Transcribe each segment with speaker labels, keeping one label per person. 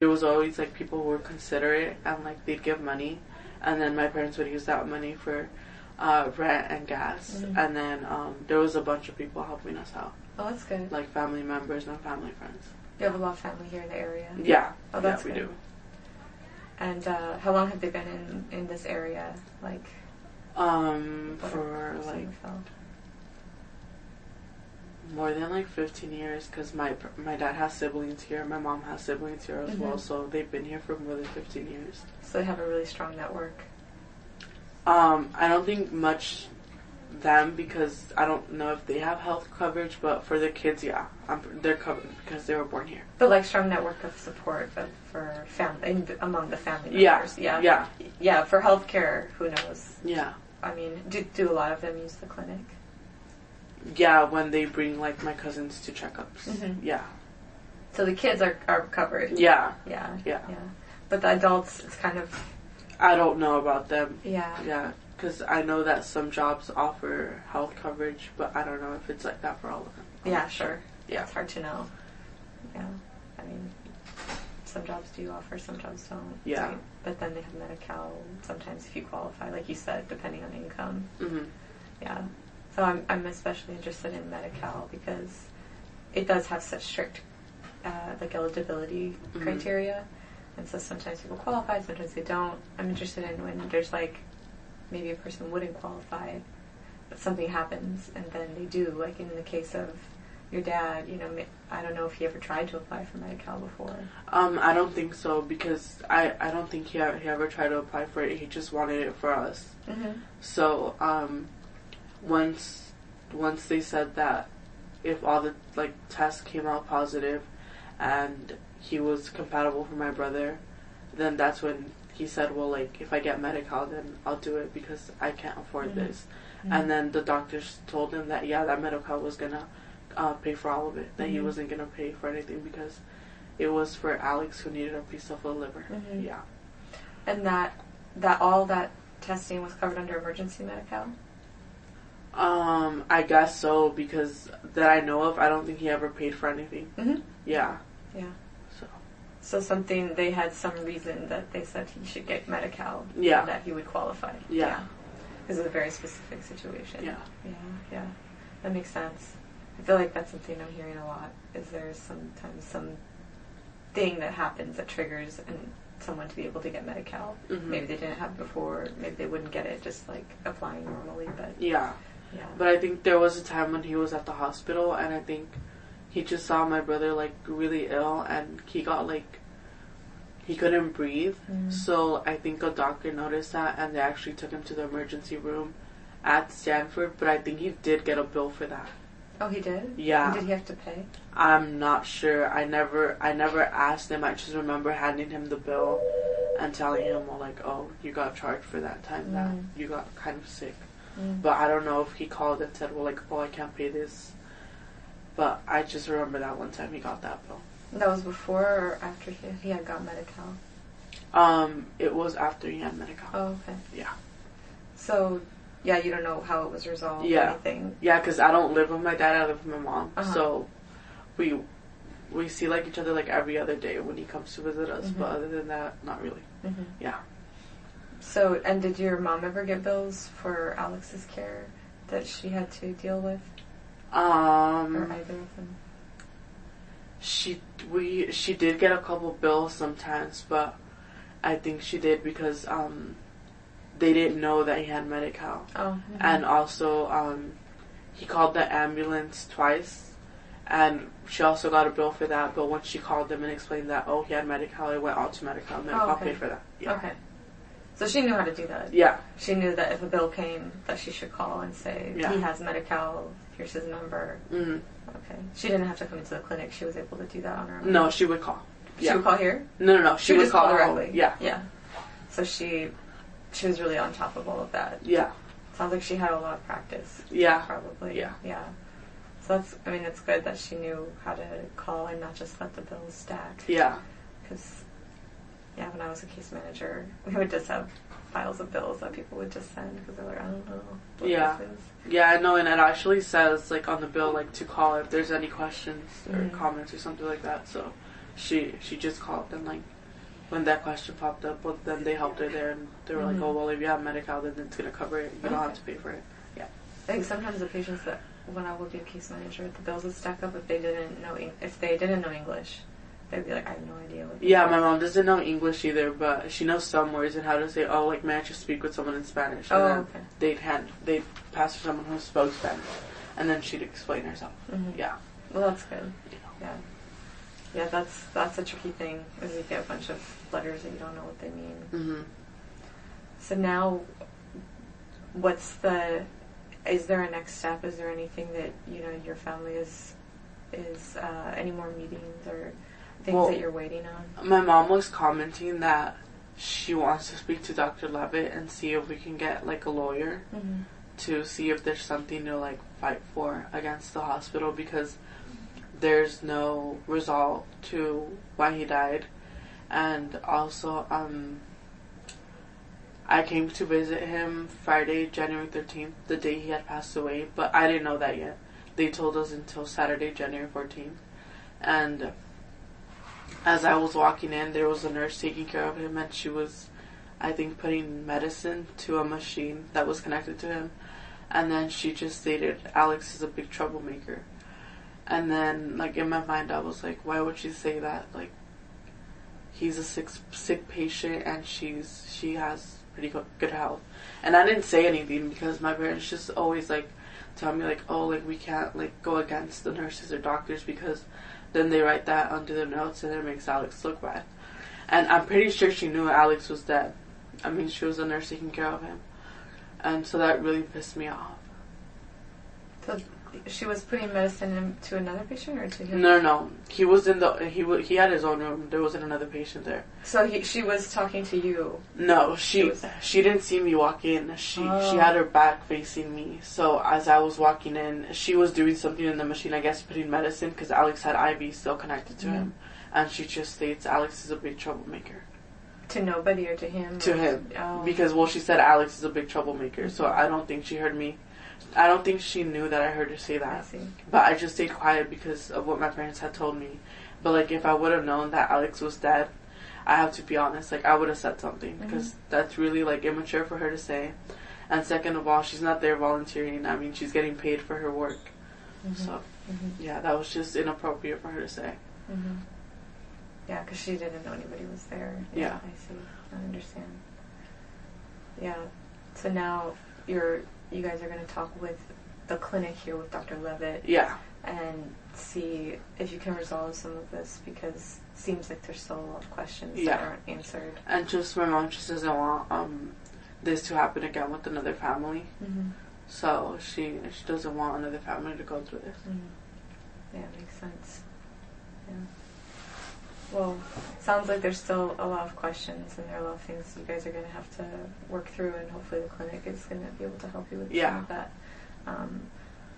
Speaker 1: There was always like people who were considerate and like they'd give money, and then my parents would use that money for rent and gas, and then there was a bunch of people helping us out.
Speaker 2: Oh, that's good.
Speaker 1: Like family members and family friends.
Speaker 2: You have a lot of family here in the area?
Speaker 1: Yeah.
Speaker 2: Oh, that's
Speaker 1: good.
Speaker 2: We do. And how long have they been in this area? Like,
Speaker 1: for like more than like 15 years, because my dad has siblings here, my mom has siblings here as well, so they've been here for more than 15 years.
Speaker 2: So they have a really strong network.
Speaker 1: I don't think much them, because I don't know if they have health coverage, but for the kids, yeah, they're covered because they were born here.
Speaker 2: But like strong network of support for family among the family members. Yeah. For healthcare, who knows?
Speaker 1: Yeah.
Speaker 2: I mean, do a lot of them use the clinic?
Speaker 1: Yeah, when they bring like my cousins to checkups. Yeah.
Speaker 2: So the kids are covered.
Speaker 1: Yeah.
Speaker 2: Yeah. But the adults, it's kind of.
Speaker 1: I don't know about them.
Speaker 2: Yeah.
Speaker 1: Yeah. Because I know that some jobs offer health coverage, but I don't know if it's like that for all of them.
Speaker 2: Yeah, sure.
Speaker 1: Yeah.
Speaker 2: It's hard to know. Yeah. I mean, some jobs do offer, some jobs don't.
Speaker 1: Yeah.
Speaker 2: Right? But then they have Medi-Cal sometimes if you qualify, like you said, depending on income. Yeah. So I'm especially interested in Medi-Cal because it does have such strict like eligibility criteria. And so sometimes people qualify, sometimes they don't. I'm interested in when there's like maybe a person wouldn't qualify, but something happens and then they do. Like in the case of your dad, you know, I don't know if he ever tried to apply for Medi-Cal before. I
Speaker 1: don't think so, because I don't think he ever tried to apply for it. He just wanted it for us. So once they said that if all the like tests came out positive and he was compatible for my brother, then that's when he said, well, like, if I get Medi-Cal, then I'll do it because I can't afford this. And then the doctors told him that, yeah, that Medi-Cal was going to pay for all of it, that he wasn't going to pay for anything because it was for Alex, who needed a piece of the liver. Yeah.
Speaker 2: And that all that testing was covered under emergency Medi-Cal?
Speaker 1: I guess so, because that I know of, I don't think he ever paid for anything. Yeah.
Speaker 2: Yeah. So they had some reason that they said he should get Medi-Cal.
Speaker 1: Yeah.
Speaker 2: And that he would qualify.
Speaker 1: Yeah.
Speaker 2: Because of a very specific situation.
Speaker 1: Yeah.
Speaker 2: That makes sense. I feel like that's something I'm hearing a lot, is there's sometimes some thing that happens that triggers someone to be able to get Medi-Cal. Maybe they didn't have it before, maybe they wouldn't get it just like applying normally, but...
Speaker 1: Yeah. But I think there was a time when he was at the hospital, and I think he just saw my brother like really ill, and he got like, he couldn't breathe. So I think a doctor noticed that, and they actually took him to the emergency room at Stanford, but I think he did get a bill for that.
Speaker 2: Oh, he did?
Speaker 1: Yeah.
Speaker 2: And did he have to pay?
Speaker 1: I'm not sure. I never asked him. I just remember handing him the bill and telling him, well, like, oh, you got charged for that time that you got kind of sick. But I don't know if he called and said, well, like, oh, I can't pay this. But I just remember that one time he got that bill.
Speaker 2: That was before or after he had got Medi-Cal?
Speaker 1: It was after he had Medi-Cal.
Speaker 2: Oh, okay.
Speaker 1: Yeah.
Speaker 2: So, yeah, you don't know how it was resolved or anything?
Speaker 1: Yeah, because I don't live with my dad, I live with my mom. So we see like each other like every other day when he comes to visit us, but other than that, not really. Yeah.
Speaker 2: So, and did your mom ever get bills for Alex's care that she had to deal with? Or either of them?
Speaker 1: She did get a couple bills sometimes, but I think she did because they didn't know that he had Medi-Cal. And also he called the ambulance twice, and she also got a bill for that. But when she called them and explained that, oh, he had Medi-Cal, it went all to Medi-Cal. Medi-Cal paid for that. Yeah.
Speaker 2: Okay. So she knew how to do that.
Speaker 1: Yeah.
Speaker 2: She knew that if a bill came, that she should call and say, he has Medi-Cal, here's his number. Okay. She didn't have to come into the clinic. She was able to do that on her own.
Speaker 1: No, she would call.
Speaker 2: She would call here?
Speaker 1: No. She would
Speaker 2: just
Speaker 1: call
Speaker 2: directly.
Speaker 1: Yeah.
Speaker 2: Yeah. So she was really on top of all of that.
Speaker 1: Yeah.
Speaker 2: Sounds like she had a lot of practice.
Speaker 1: Yeah.
Speaker 2: Probably.
Speaker 1: Yeah.
Speaker 2: Yeah. So it's good that she knew how to call and not just let the bills stack.
Speaker 1: Yeah.
Speaker 2: Because, when I was a case manager, we would just have files of bills that people would just send because they're like, I don't know what this is.
Speaker 1: Yeah, I know, and it actually says, like, on the bill, like, to call if there's any questions or comments or something like that, so she just called and like when that question popped up, well, then they helped her there and they were like, oh well, if you have Medi-Cal, then it's gonna cover it. You don't have to pay for it. Yeah.
Speaker 2: I think sometimes the patients that when I would be a case manager, the bills would stack up if they didn't know English. They'd be like, I have no idea what.
Speaker 1: Yeah, my mom doesn't know English either, but she knows some words and how to say, oh, like, may I just speak with someone in Spanish? And then they'd pass her someone who spoke Spanish, and then she'd explain herself.
Speaker 2: Mm-hmm.
Speaker 1: Yeah.
Speaker 2: Well, that's good. Yeah. Yeah, that's a tricky thing, is you get a bunch of letters and you don't know what they mean.
Speaker 1: Mm-hmm.
Speaker 2: So now, is there a next step? Is there anything that, your family is any more meetings or things that you're waiting on?
Speaker 1: My mom was commenting that she wants to speak to Dr. Levitt and see if we can get, like, a lawyer to see if there's something to, like, fight for against the hospital, because there's no result to why he died. And also, I came to visit him Friday, January 13th, the day he had passed away, but I didn't know that yet. They told us until Saturday, January 14th. And as I was walking in, there was a nurse taking care of him, and she was, I think, putting medicine to a machine that was connected to him. And then she just stated, Alex is a big troublemaker. And then, like, in my mind, I was like, why would she say that? Like, he's a sick patient, and she has pretty good health. And I didn't say anything because my parents just always, like, tell me, like, oh, like, we can't, like, go against the nurses or doctors because then they write that under their notes and it makes Alex look bad. And I'm pretty sure she knew Alex was dead. I mean, she was a nurse taking care of him. And so that really pissed me off.
Speaker 2: So she was putting medicine into another patient or to him?
Speaker 1: No. He was in he had his own room. There wasn't another patient there.
Speaker 2: So she was talking to you?
Speaker 1: No, she didn't see me walk in. She had her back facing me. So as I was walking in, she was doing something in the machine, I guess putting medicine, because Alex had IV still connected to him. And she just states, Alex is a big troublemaker.
Speaker 2: To nobody or to him?
Speaker 1: To him. Oh. Because, well, she said Alex is a big troublemaker. So I don't think she heard me. I don't think she knew that I heard her say that.
Speaker 2: I see.
Speaker 1: But I just stayed quiet because of what my parents had told me. But, like, if I would have known that Alex was dead, I have to be honest, like, I would have said something. Because that's really, like, immature for her to say. And second of all, she's not there volunteering. I mean, she's getting paid for her work. So, yeah, that was just inappropriate for her to say.
Speaker 2: Yeah, because she didn't know anybody was there.
Speaker 1: Yeah.
Speaker 2: I see. I understand. Yeah. So now you guys are going to talk with the clinic here with Dr. Levitt.
Speaker 1: Yeah.
Speaker 2: And see if you can resolve some of this, because it seems like there's still a lot of questions that aren't answered.
Speaker 1: And just my mom just doesn't want this to happen again with another family. So she doesn't want another family to go through this.
Speaker 2: Yeah, makes sense. Yeah. Well, sounds like there's still a lot of questions, and there are a lot of things you guys are going to have to work through, and hopefully the clinic is going to be able to help you with some of that.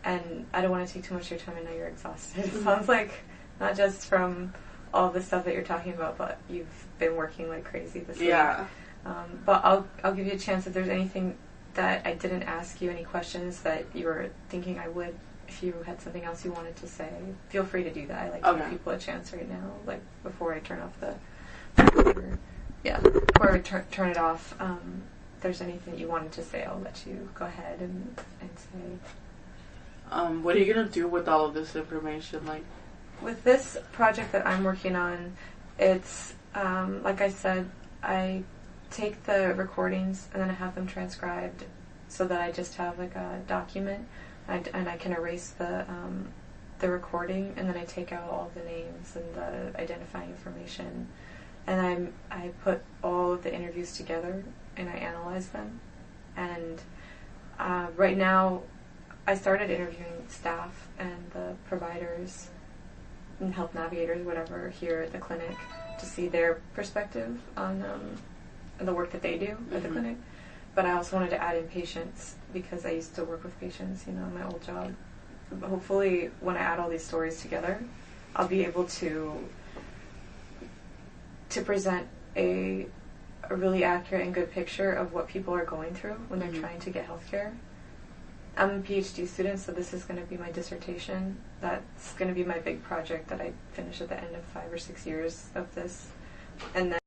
Speaker 2: And I don't want to take too much of your time. I know you're exhausted. It sounds like not just from all the stuff that you're talking about, but you've been working like crazy this week.
Speaker 1: Yeah.
Speaker 2: But I'll give you a chance if there's anything that I didn't ask you, any questions that you were thinking I would. If you had something else you wanted to say, feel free to do that. I like to give people a chance right now, like before I turn off the computer. Yeah, before I turn it off. If there's anything you wanted to say, I'll let you go ahead and say.
Speaker 1: What are you gonna do with all of this information? Like,
Speaker 2: with this project that I'm working on, it's like I said, I take the recordings and then I have them transcribed so that I just have like a document. And I can erase the recording, and then I take out all the names and the identifying information, and I put all of the interviews together and I analyze them. And right now, I started interviewing staff and the providers and health navigators, whatever, here at the clinic to see their perspective on the work that they do at the clinic. But I also wanted to add in patients, because I used to work with patients, in my old job. But hopefully, when I add all these stories together, I'll be able to present a really accurate and good picture of what people are going through when they're trying to get healthcare. I'm a PhD student, so this is going to be my dissertation. That's going to be my big project that I finish at the end of 5 or 6 years of this. And then